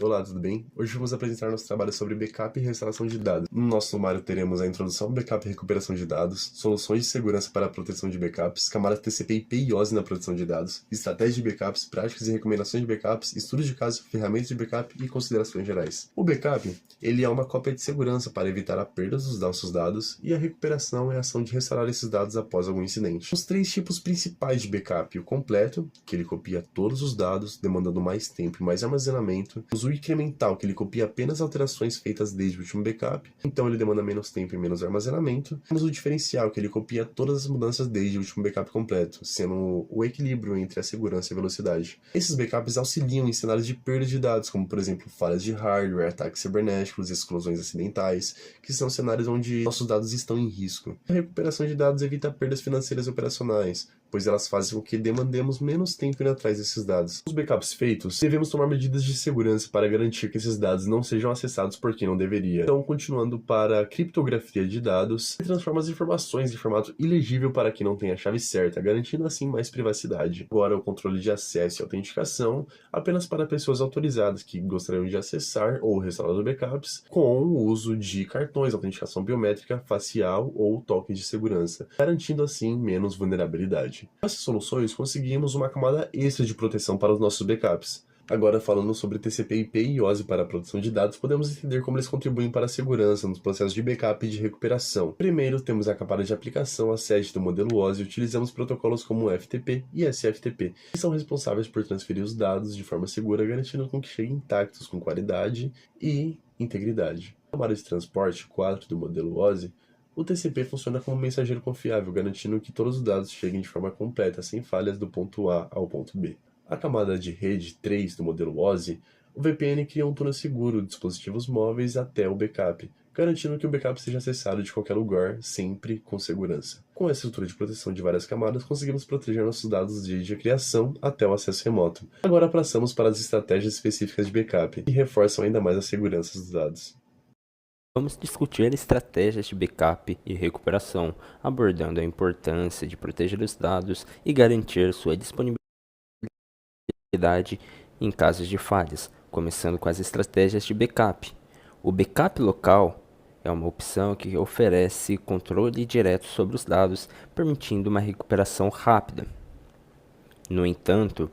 Olá, tudo bem? Hoje vamos apresentar nosso trabalho sobre backup e restauração de dados. No nosso sumário teremos a introdução, backup e recuperação de dados, soluções de segurança para a proteção de backups, camadas TCP/IP e IOS na proteção de dados, estratégias de backups, práticas e recomendações de backups, estudos de caso, ferramentas de backup e considerações gerais. O backup, ele é uma cópia de segurança para evitar a perda dos nossos dados e a recuperação é a ação de restaurar esses dados após algum incidente. Os três tipos principais de backup: o completo, que ele copia todos os dados, demandando mais tempo e mais armazenamento; o incremental, que ele copia apenas alterações feitas desde o último backup, então ele demanda menos tempo e menos armazenamento. Temos o diferencial, que ele copia todas as mudanças desde o último backup completo, sendo o equilíbrio entre a segurança e a velocidade. Esses backups auxiliam em cenários de perda de dados, como por exemplo falhas de hardware, ataques cibernéticos, exclusões acidentais, que são cenários onde nossos dados estão em risco. A recuperação de dados evita perdas financeiras e operacionais, pois elas fazem com que demandemos menos tempo indo atrás desses dados. Os backups feitos, devemos tomar medidas de segurança para garantir que esses dados não sejam acessados por quem não deveria. Então, continuando para a criptografia de dados, transforma as informações em formato ilegível para quem não tem a chave certa, garantindo assim mais privacidade. Agora, o controle de acesso e autenticação apenas para pessoas autorizadas que gostariam de acessar ou restaurar os backups, com o uso de cartões, autenticação biométrica, facial ou token de segurança, garantindo assim menos vulnerabilidade. Com essas soluções, conseguimos uma camada extra de proteção para os nossos backups. Agora, falando sobre TCP/IP e IOS para a produção de dados, podemos entender como eles contribuem para a segurança nos processos de backup e de recuperação. Primeiro, temos a camada de aplicação, a sede do modelo OSI, e utilizamos protocolos como FTP e SFTP, que são responsáveis por transferir os dados de forma segura, garantindo com que cheguem intactos com qualidade e integridade. Na camada de transporte 4 do modelo OSI, o TCP funciona como um mensageiro confiável, garantindo que todos os dados cheguem de forma completa, sem falhas do ponto A ao ponto B. A camada de rede 3 do modelo OSI, o VPN cria um túnel seguro de dispositivos móveis até o backup, garantindo que o backup seja acessado de qualquer lugar, sempre com segurança. Com a estrutura de proteção de várias camadas, conseguimos proteger nossos dados desde a criação até o acesso remoto. Agora passamos para as estratégias específicas de backup, que reforçam ainda mais a segurança dos dados. Vamos discutir estratégias de backup e recuperação, abordando a importância de proteger os dados e garantir sua disponibilidade em casos de falhas, começando com as estratégias de backup. O backup local é uma opção que oferece controle direto sobre os dados, permitindo uma recuperação rápida. No entanto,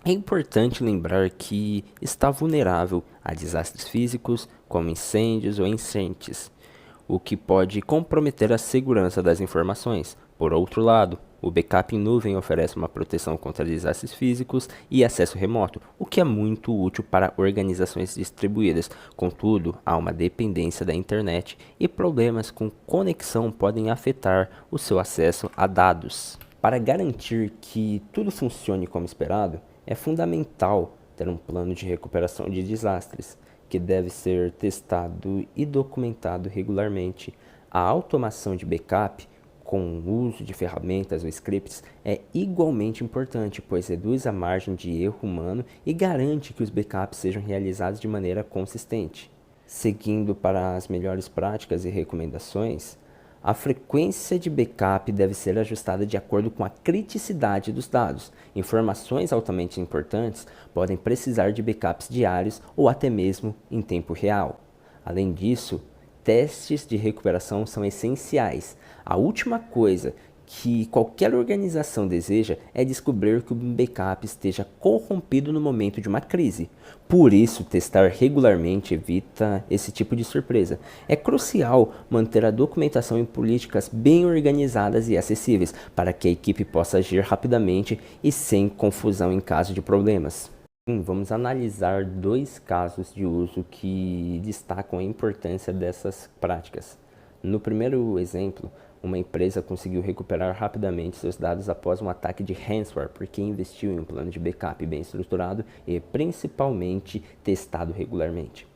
é importante lembrar que está vulnerável a desastres físicos, como incêndios ou enchentes, o que pode comprometer a segurança das informações. Por outro lado, o backup em nuvem oferece uma proteção contra desastres físicos e acesso remoto, o que é muito útil para organizações distribuídas. Contudo, há uma dependência da internet e problemas com conexão podem afetar o seu acesso a dados. Para garantir que tudo funcione como esperado, é fundamental ter um plano de recuperação de desastres, que deve ser testado e documentado regularmente. A automação de backup, com o uso de ferramentas ou scripts, é igualmente importante, pois reduz a margem de erro humano e garante que os backups sejam realizados de maneira consistente. Seguindo para as melhores práticas e recomendações, a frequência de backup deve ser ajustada de acordo com a criticidade dos dados. Informações altamente importantes podem precisar de backups diários ou até mesmo em tempo real. Além disso, testes de recuperação são essenciais. A última coisa que qualquer organização deseja é descobrir que o backup esteja corrompido no momento de uma crise. Por isso, testar regularmente evita esse tipo de surpresa. É crucial manter a documentação e políticas bem organizadas e acessíveis para que a equipe possa agir rapidamente e sem confusão em caso de problemas. Vamos analisar dois casos de uso que destacam a importância dessas práticas. No primeiro exemplo, uma empresa conseguiu recuperar rapidamente seus dados após um ataque de ransomware porque investiu em um plano de backup bem estruturado e principalmente testado regularmente.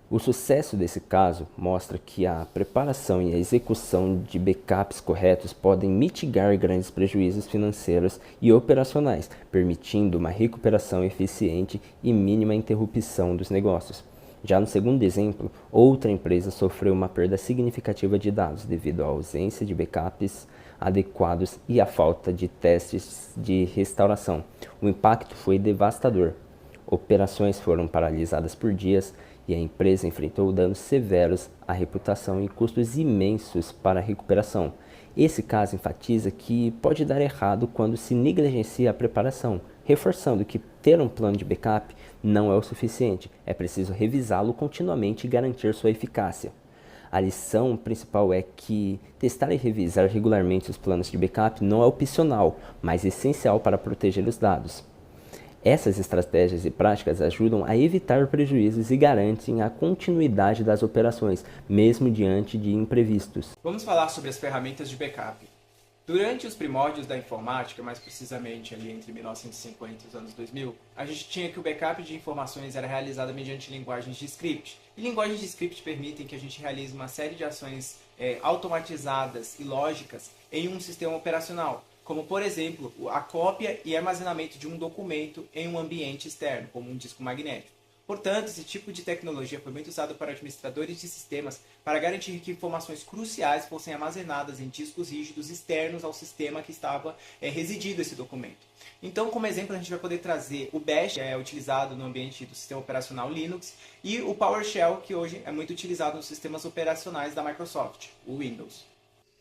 O sucesso desse caso mostra que a preparação e a execução de backups corretos podem mitigar grandes prejuízos financeiros e operacionais, permitindo uma recuperação eficiente e mínima interrupção dos negócios. Já no segundo exemplo, outra empresa sofreu uma perda significativa de dados devido à ausência de backups adequados e à falta de testes de restauração. O impacto foi devastador. Operações foram paralisadas por dias e a empresa enfrentou danos severos à reputação e custos imensos para a recuperação. Esse caso enfatiza que pode dar errado quando se negligencia a preparação, reforçando que ter um plano de backup não é o suficiente, é preciso revisá-lo continuamente e garantir sua eficácia. A lição principal é que testar e revisar regularmente os planos de backup não é opcional, mas essencial para proteger os dados. Essas estratégias e práticas ajudam a evitar prejuízos e garantem a continuidade das operações, mesmo diante de imprevistos. Vamos falar sobre as ferramentas de backup. Durante os primórdios da informática, mais precisamente ali entre 1950 e os anos 2000, a gente tinha que o backup de informações era realizado mediante linguagens de script. E linguagens de script permitem que a gente realize uma série de ações automatizadas e lógicas em um sistema operacional, como, por exemplo, a cópia e armazenamento de um documento em um ambiente externo, como um disco magnético. Portanto, esse tipo de tecnologia foi muito usado para administradores de sistemas para garantir que informações cruciais fossem armazenadas em discos rígidos externos ao sistema que estava residindo esse documento. Então, como exemplo, a gente vai poder trazer o Bash, que é utilizado no ambiente do sistema operacional Linux, e o PowerShell, que hoje é muito utilizado nos sistemas operacionais da Microsoft, o Windows.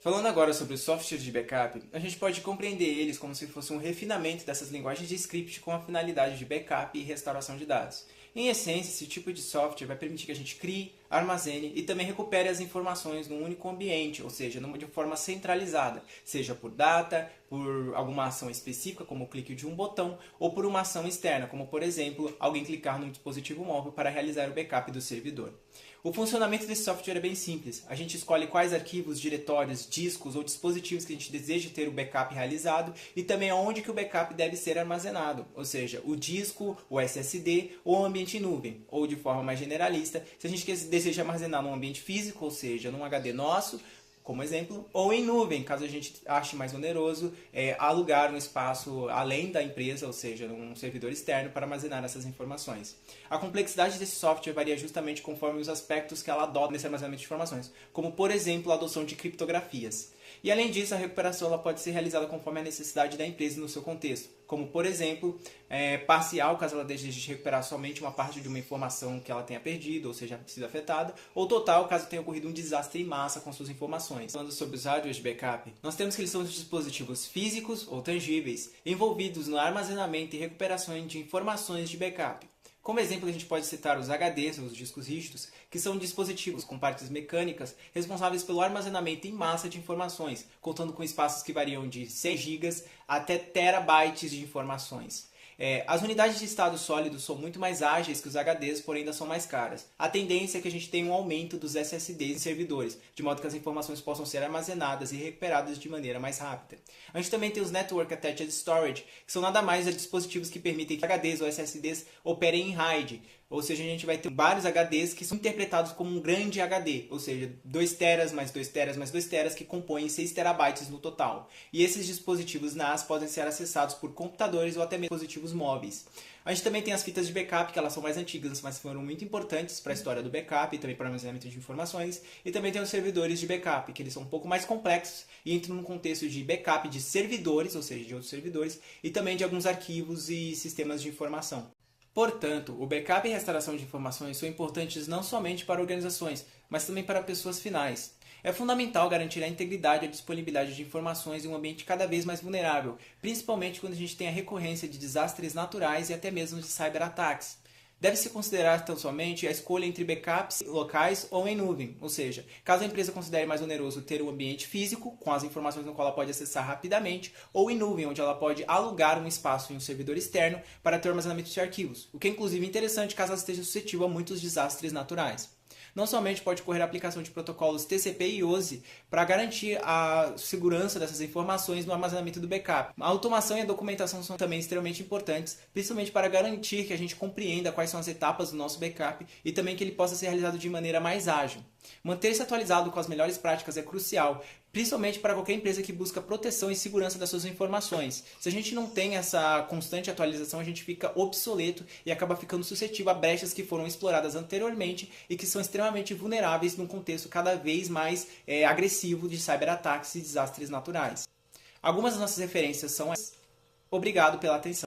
Falando agora sobre os softwares de backup, a gente pode compreender eles como se fosse um refinamento dessas linguagens de script com a finalidade de backup e restauração de dados. Em essência, esse tipo de software vai permitir que a gente crie, armazene e também recupere as informações num único ambiente, ou seja, de forma centralizada, seja por data, por alguma ação específica, como o clique de um botão, ou por uma ação externa, como por exemplo, alguém clicar num dispositivo móvel para realizar o backup do servidor. O funcionamento desse software é bem simples. A gente escolhe quais arquivos, diretórios, discos ou dispositivos que a gente deseja ter o backup realizado e também aonde que o backup deve ser armazenado, ou seja, o disco, o SSD ou o ambiente em nuvem, ou de forma mais generalista, se a gente deseja armazenar num ambiente físico, ou seja, num HD nosso, como exemplo, ou em nuvem, caso a gente ache mais oneroso alugar um espaço além da empresa, ou seja, um servidor externo para armazenar essas informações. A complexidade desse software varia justamente conforme os aspectos que ela adota nesse armazenamento de informações, como por exemplo a adoção de criptografias. E além disso, a recuperação ela pode ser realizada conforme a necessidade da empresa no seu contexto, como por exemplo, parcial, caso ela deseje recuperar somente uma parte de uma informação que ela tenha perdido, ou seja, sido afetada, ou total, caso tenha ocorrido um desastre em massa com suas informações. Falando sobre os hardwares de backup, nós temos que eles são os dispositivos físicos ou tangíveis envolvidos no armazenamento e recuperação de informações de backup. Como exemplo, a gente pode citar os HDs, os discos rígidos, que são dispositivos com partes mecânicas responsáveis pelo armazenamento em massa de informações, contando com espaços que variam de 6 GB até terabytes de informações. As unidades de estado sólido são muito mais ágeis que os HDs, porém ainda são mais caras. A tendência é que a gente tenha um aumento dos SSDs em servidores, de modo que as informações possam ser armazenadas e recuperadas de maneira mais rápida. A gente também tem os Network Attached Storage, que são nada mais dispositivos que permitem que HDs ou SSDs operem em RAID. Ou seja, a gente vai ter vários HDs que são interpretados como um grande HD, ou seja, 2 teras mais 2 teras mais 2 teras que compõem 6 terabytes no total. E esses dispositivos NAS podem ser acessados por computadores ou até mesmo dispositivos móveis. A gente também tem as fitas de backup, que elas são mais antigas, mas foram muito importantes para a história do backup e também para o armazenamento de informações. E também tem os servidores de backup, que eles são um pouco mais complexos e entram num contexto de backup de servidores, ou seja, de outros servidores, e também de alguns arquivos e sistemas de informação. Portanto, o backup e restauração de informações são importantes não somente para organizações, mas também para pessoas finais. É fundamental garantir a integridade e a disponibilidade de informações em um ambiente cada vez mais vulnerável, principalmente quando a gente tem a recorrência de desastres naturais e até mesmo de cyberataques. Deve-se considerar tão somente a escolha entre backups locais ou em nuvem, ou seja, caso a empresa considere mais oneroso ter um ambiente físico, com as informações no qual ela pode acessar rapidamente, ou em nuvem, onde ela pode alugar um espaço em um servidor externo para ter o armazenamento de arquivos, o que é inclusive interessante caso ela esteja suscetível a muitos desastres naturais. Não somente pode ocorrer a aplicação de protocolos TCP e IOSI para garantir a segurança dessas informações no armazenamento do backup. A automação e a documentação são também extremamente importantes, principalmente para garantir que a gente compreenda quais são as etapas do nosso backup e também que ele possa ser realizado de maneira mais ágil. Manter-se atualizado com as melhores práticas é crucial, principalmente para qualquer empresa que busca proteção e segurança das suas informações. Se a gente não tem essa constante atualização, a gente fica obsoleto e acaba ficando suscetível a brechas que foram exploradas anteriormente e que são extremamente vulneráveis num contexto cada vez mais agressivo de cyberataques e desastres naturais. Algumas das nossas referências são essas. Obrigado pela atenção.